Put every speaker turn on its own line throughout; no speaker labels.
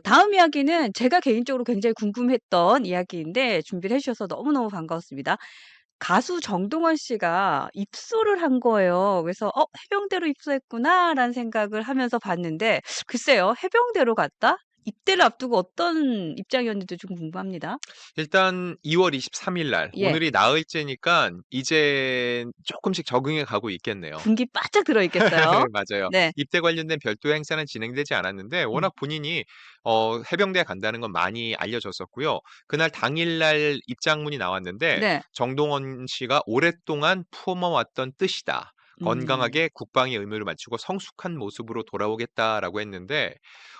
다음 이야기는 제가 개인적으로 굉장히 궁금했던 이야기인데 준비를 해 주셔서 너무너무 반가웠습니다. 가수 정동원 씨가 입소를 한 거예요. 그래서 '해병대로 입소했구나.'라는 생각을 하면서 봤는데 글쎄요. 해병대로 갔다? 입대를 앞두고 어떤 입장이었는지 좀 궁금합니다.
일단 2월 23일 날
예.
오늘이 나흘째니까 이제 쪼끔씩 적응해 가고 있겠네요.
군기 바짝 들어 있겠어요.
맞아요.
네.
입대 관련된 별도의 행사는 진행되지 않았는데
음.
워낙 본인이 해병대에 간다는 건 많이 알려졌었고요. 그날 당일날 입장문이 나왔는데
네.
정동원 씨가 "오랫동안 품어왔던 뜻이다.
음.
건강하게 국방의 의무를 마치고 성숙한 모습으로 돌아오겠다."라고 했는데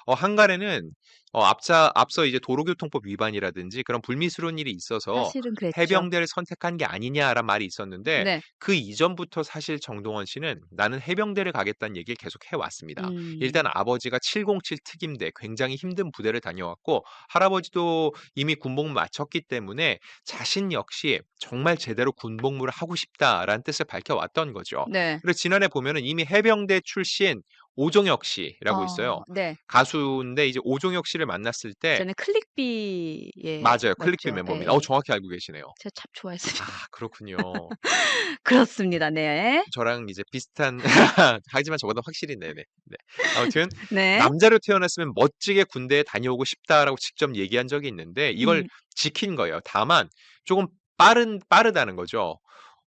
한간에는 앞서 이제 도로교통법 위반이라든지 그런 불미스러운 일이 있어서
사실은 그랬죠.
"해병대를 선택한 게 아니냐."라는 말이 있었는데
네.
그 이전부터 사실 정동원 씨는 "나는 해병대를 가겠다."는 얘기를 계속 해 왔습니다. 일단
음.
아버지가 707 특임대 굉장히 힘든 부대를 다녀왔고 할아버지도 이미 군복무 마쳤기 때문에 자신 역시 '정말 제대로 군복무를 하고 싶다.'라는 뜻을 밝혀왔던 거죠.
네.
그래서 지난해 보면은 이미 해병대 출신 오종혁 씨라고 있어요.
네.
가수인데 이제 오종혁 씨를 만났을 때
예전에 클릭비의
맞아요. 클릭비
맞죠.
멤버입니다.
예예.
정확히 알고 계시네요.
제가 참 좋아했습니다.
아 그렇군요.
그렇습니다. 네.
저랑 이제 비슷한 하지만 저보다 확실히 네네. 네. 아무튼
네.
"남자로 태어났으면 멋지게 군대에 다녀오고 싶다."라고 직접 얘기한 적이 있는데 이걸
음.
지킨 거예요. 다만 쪼금 빠르다는 거죠.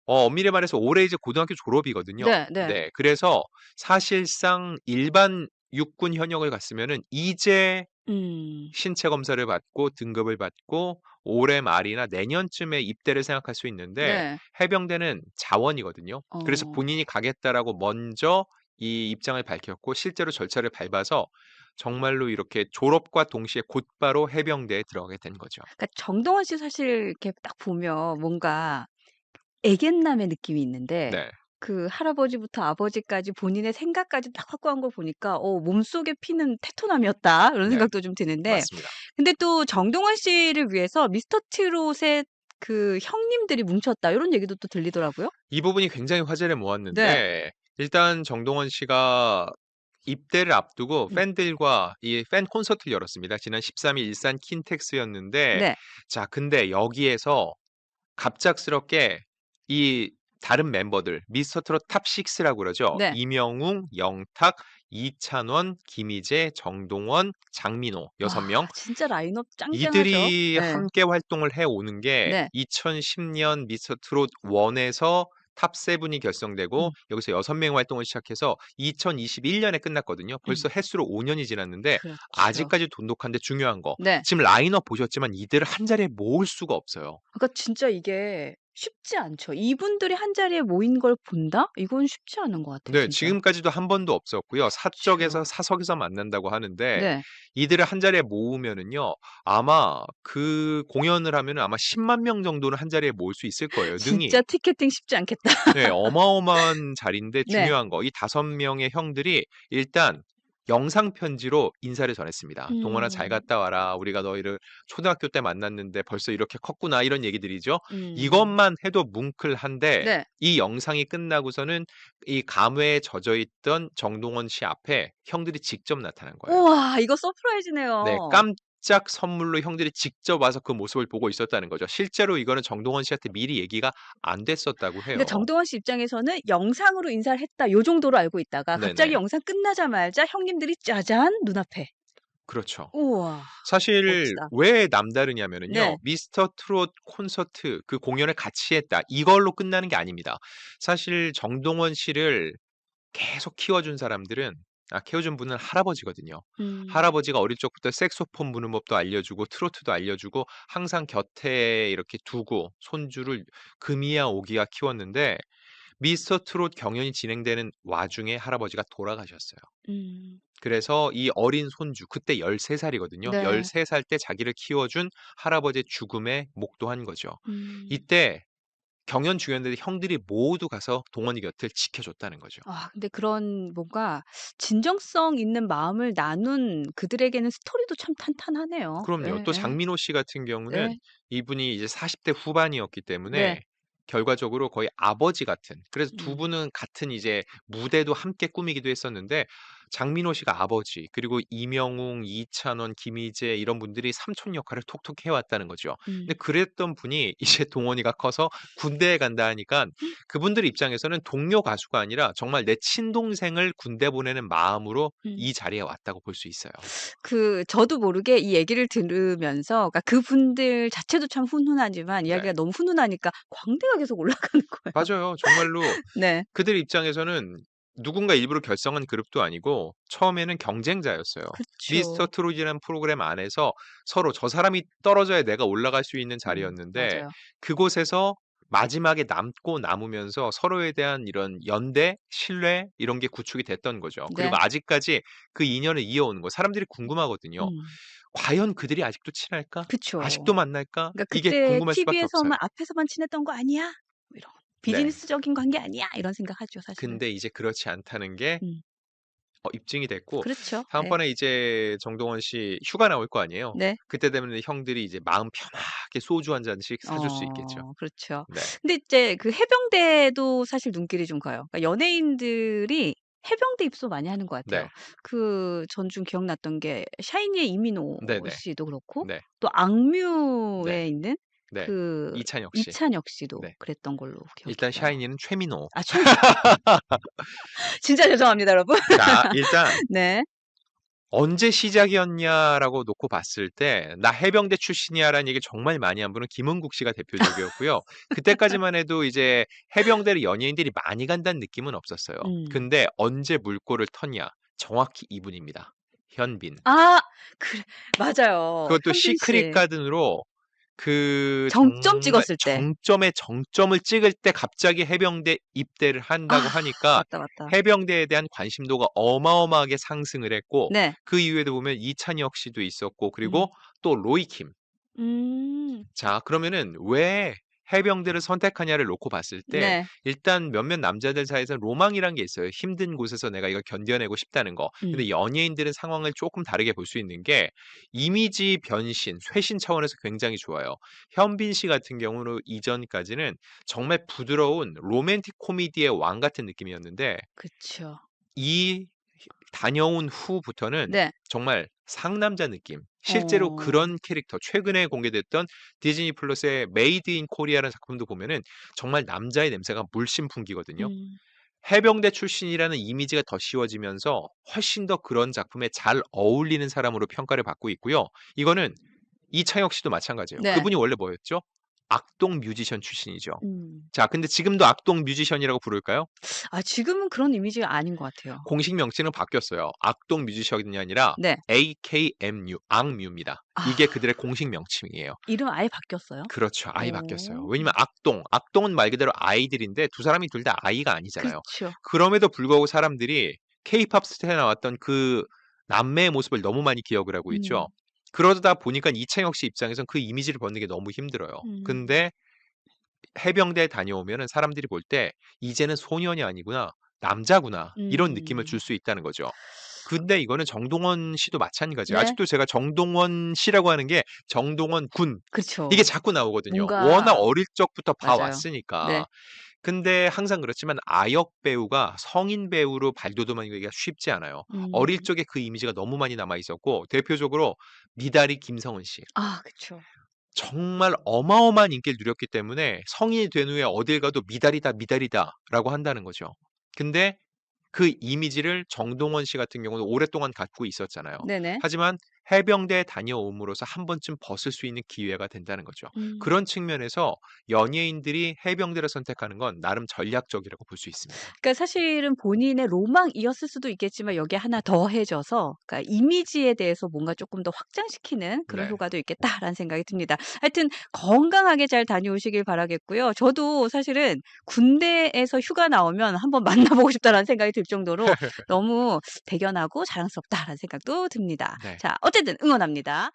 엄밀히 말해서 올해 이제 고등학교 졸업이거든요.
네 네.
네. 그래서 사실상 일반 육군 현역을 갔으면은 이제
음.
신체 검사를 받고 등급을 받고 올해 말이나 내년쯤에 입대를 생각할 수 있는데
네.
해병대는 자원이거든요. 그래서
어.
본인이 가겠다라고 먼저 이 입장을 밝혔고 실제로 절차를 밟아서 정말로 이렇게 졸업과 동시에 곧바로 해병대에 들어가게 된 거죠.
그러니까 정동원 씨 사실 이렇게 딱 보면 뭔가 애견남의 느낌이 있는데
네.
그 할아버지부터 아버지까지 본인의 생각까지 딱 확고한 걸 보니까 '몸속에 피는 테토남이었다.' 이런
네.
생각도 좀 드는데
맞습니다.
근데 또 정동원 씨를 위해서 미스터 트롯의 그 형님들이 뭉쳤다 이런 얘기도 또 들리더라고요.
이 부분이 굉장히 화제를
네.
모았는데 일단 정동원 씨가 입대를 앞두고
음.
팬들과 이 팬 콘서트를 열었습니다. 지난 13일 일산 킨텍스였는데
네.
자 근데 여기에서 갑작스럽게 이 다른 멤버들 미스터 트롯 탑 6 라고 그러죠.
네.
이명웅, 영탁, 이찬원, 김희재, 정동원, 장민호 6
와
명.
진짜 라인업 짱짱하죠.
이들이
네.
함께 활동을 해 오는 게
네.
2010년 미스터 트롯 1 에서 탑 7이 결성되고
음.
여기서 6 명의 활동을 시작해서 2021 년에 끝났거든요. 벌써
음.
햇수로 5 년이 지났는데
그렇죠.
아직까지 돈독한데 중요한 거
네.
지금 라인업 보셨지만 이들을 한자리에 모을 수가 없어요.
그러니까 진짜 이게 쉽지 않죠. 이분들이 한자리에 모인 걸 본다? 이건 쉽지 않은 것 같아요
네.
진짜.
지금까지도 한 번도 없었고요.
그쵸.
사적에서 사석에서 만난다고 하는데
네.
이들을 한자리에 모으면은요. 아마 그 공연을 하면은 아마 10만 명 정도는 한자리에 모을 수 있을 거예요 능히.
진짜 티켓팅 쉽지 않겠다.
네. 어마어마한 자리인데
네.
중요한 거 이 5 명의 형들이 일단 영상 편지로 인사를 전했습니다. "동원아 잘
음.
갔다 와라. 우리가 너희를 초등학교 때 만났는데 벌써 이렇게 컸구나." 이런 얘기들이죠.
음.
이것만 해도 뭉클한데
네.
이 영상이 끝나고서는 이 감회에 젖어 있던 정동원 씨 앞에 형들이 직접 나타난 거예요.
우와 이거
네.
서프라이즈네요.
깜짝 선물로 형들이 직접 와서 그 모습을 보고 있었다는 거죠. 실제로 이거는 정동원 씨한테 미리 얘기가 안 됐었다고
근데
해요.
정동원 씨 입장에서는 영상으로 인사를 했다 요 정도로 알고 있다가 갑자기
네네.
영상 끝나자마자 형님들이 짜잔 눈앞에.
그렇죠.
우와
사실
멋지다.
왜 남다르냐면은요.
네.
미스터 트롯 콘서트 그 공연을 같이 했다. 이걸로 끝나는 게 아닙니다. 사실 정동원 씨를 계속 키워준 사람들은 키워준 분은 할아버지거든요.
음.
할아버지가 어릴 적부터 색소폰 부는 법도 알려주고 트로트도 알려주고 항상 곁에 이렇게 두고 손주를 금이야 오기야 키웠는데 미스터 트롯 경연이 진행되는 와중에 할아버지가 돌아가셨어요.
음.
그래서 이 어린 손주 그때 13 살이거든요.
네.
13살 때 자기를 키워준 할아버지의 죽음에 목도한 거죠.
음.
이때 경연 중이었는데 형들이 모두 가서 동원이 곁을 지켜줬다는 거죠.
근데 그런 뭔가 진정성 있는 마음을 나눈 그들에게는 스토리도 참 탄탄하네요.
그럼요. 또
예예.
장민호 씨 같은 경우는
네.
이분이 이제 40대 후반이었기
네.
때문에 결과적으로 거의 아버지 같은 그래서 두
음.
분은 같은 이제 무대도 함께 꾸미기도 했었는데 장민호 씨가 아버지, 그리고 이명웅, 이찬원, 김희재 이런 분들이 삼촌 역할을 톡톡 해왔다는 거죠. 근데
음.
그랬던 분이 이제 동원이가 커서 군대에 간다 하니까 그분들 입장에서는 동료 가수가 아니라 정말 내 친동생을 군대 보내는 마음으로
음.
이 자리에 왔다고 볼 수 있어요.
저도 모르게 이 얘기를 들으면서 그러니까 그분들 자체도 참 훈훈하지만
네.
이야기가 너무 훈훈하니까 광대가 계속 올라가는 거예요.
맞아요. 정말로
네.
그들 입장에서는 누군가 일부러 결성한 그룹도 아니고 처음에는 경쟁자였어요. 미스터
그쵸.
트롯이라는 프로그램 안에서 서로 저 사람이 떨어져야 내가 올라갈 수 있는 자리였는데
맞아요.
그곳에서 마지막에 남고 남으면서 서로에 대한 이런 연대, 신뢰 이런 게 구축이 됐던 거죠. 그리고
네.
아직까지 그 인연을 이어오는 거 사람들이 궁금하거든요.
음.
과연 그들이 아직도 친할까? 아직도
그쵸.
만날까?
그러니까
이게
그때
궁금할 수밖에 없어요.
TV에서만 앞에서만 친했던 거 아니야? 뭐 이런.
네.
비즈니스적인 관계 아니야? 이런 생각하죠, 사실은.
근데 이제 그렇지 않다는 게
음.
입증이 됐고
그렇죠. 네.
다음번에 이제 정동원 씨 휴가 나올 거 아니에요.
네.
그때 되면 형들이 이제 마음 편하게 소주 한 잔씩 사줄 수 있겠죠.
그렇죠.
네.
근데 이제 그 해병대도 사실 눈길이 좀 가요. 그러니까 연예인들이 해병대 입소 많이 하는 것 같아요.
네.
전 좀 기억났던 게 샤이니의 이민호
네네.
씨도 그렇고
네.
또
네.
악뮤에 있는
네.
그
이찬혁 씨.
이찬혁 씨도
네.
그랬던 걸로 기억이
일단
나요.
샤이니는 최민호.
아 최 진짜 죄송합니다, 여러분.
자, 일단
네.
"언제 시작이었냐?"라고 놓고 봤을 때 "나 해병대 출신이야."라는 얘기를 정말 많이 한 분은 김은국 씨가 대표적이었고요. 그때까지만 해도 이제 해병대를 연예인들이 많이 간다는 느낌은 없었어요.
음.
근데 언제 물꼬를 텄냐? 정확히 이분입니다. 현빈.
아 그래 맞아요.
그것도
현빈
시크릿
씨.
가든으로 그
정점
정말
찍었을 때.
정점에 정점을 찍을 때 갑자기 해병대 입대를 한다고
아
하니까
맞다, 맞다.
해병대에 대한 관심도가 어마어마하게 상승을 했고
네.
그 이후에도 보면 이찬혁 씨도 있었고
음.
그리고 또 로이킴.
음.
자, 그러면은 왜 해병대를 선택하냐를 놓고 봤을 때
네.
일단 몇몇 남자들 사이에서 로망이란 게 있어요. 힘든 곳에서 내가 이걸 견뎌내고 싶다는 거.
음.
근데 연예인들은 상황을 조금 다르게 볼 수 있는 게 이미지 변신, 쇄신 차원에서 굉장히 좋아요. 현빈 씨 같은 경우는 이전까지는 정말 부드러운 로맨틱 코미디의 왕 같은 느낌이었는데
그쵸.
이 다녀온 후부터는
네.
정말 상남자 느낌. 실제로
어.
그런 캐릭터 최근에 공개됐던 디즈니 플러스의 메이드 인 코리아라는 작품도 보면은 정말 남자의 냄새가 물씬 풍기거든요.
음.
해병대 출신이라는 이미지가 더 씌워지면서 훨씬 더 그런 작품에 잘 어울리는 사람으로 평가를 받고 있고요. 이거는 이창혁 씨도 마찬가지예요.
네.
그분이 원래 뭐였죠? 악동 뮤지션 출신이죠.
음.
자, 근데 지금도 악동 뮤지션이라고 부를까요?
지금은 그런 이미지가 아닌 것 같아요.
공식 명칭은 바뀌었어요. 악동 뮤지션이 아니라
네.
AKMU, 악뮤입니다.
아
이게 그들의 공식 명칭이에요.
이름 아예 바뀌었어요?
그렇죠. 아예 바뀌었어요.
어.
왜냐면 악동은 말 그대로 아이들인데 두 사람이 둘 다 아이가 아니잖아요.
그렇죠.
그럼에도 불구하고 사람들이 케이팝 스타에 나왔던 그 남매의 모습을 너무 많이 기억을 하고 있죠.
음.
그러다 보니까 이창혁 씨 입장에선 그 이미지를 벗는 게 너무 힘들어요.
음.
근데 해병대에 다녀오면은 사람들이 볼 때 '이제는 소년이 아니구나. 남자구나.' 이런 느낌을
음.
줄 수 있다는 거죠. 근데 이거는 정동원 씨도 마찬가지예요.
네.
아직도 제가 정동원 씨라고 하는 게 정동원 군 이게
그쵸.
자꾸 나오거든요. 워낙
뭔가
어릴 적부터 봐
맞아요. 네.
왔으니까. 근데 항상 그렇지만 아역 배우가 성인 배우로 발돋움하기가 쉽지 않아요. 어릴
음.
적에 그 이미지가 너무 많이 남아 있었고 대표적으로 미다리 김성은 씨.
그쵸.
정말 어마어마한 인기를 누렸기 때문에 성인이 된 후에 어딜 가도 "미달이다, 미달이다."라고 한다는 거죠. 근데 그 이미지를 정동원 씨 같은 경우는 오랫동안 갖고 있었잖아요.
네네.
하지만 해병대에 다녀옴으로써 한 번쯤 벗을 수 있는 기회가 된다는 거죠.
음.
그런 측면에서 연예인들이 해병대를 선택하는 건 나름 전략적이라고 볼 수 있습니다.
그러니까 사실은 본인의 로망이었을 수도 있겠지만 여기에 하나 더해져서 그러니까 이미지에 대해서 뭔가 쪼끔 더 확장시키는 그런
네.
효과도 있겠다라는 생각이 듭니다. 하여튼 건강하게 잘 다녀오시길 바라겠고요. 저도 사실은 군대에서 휴가 나오면 '한번 만나보고 싶다.'라는 생각이 들 정도로 너무 '대견하고 자랑스럽다.'라는 생각도 듭니다.
네.
자 어쨌든 응원합니다.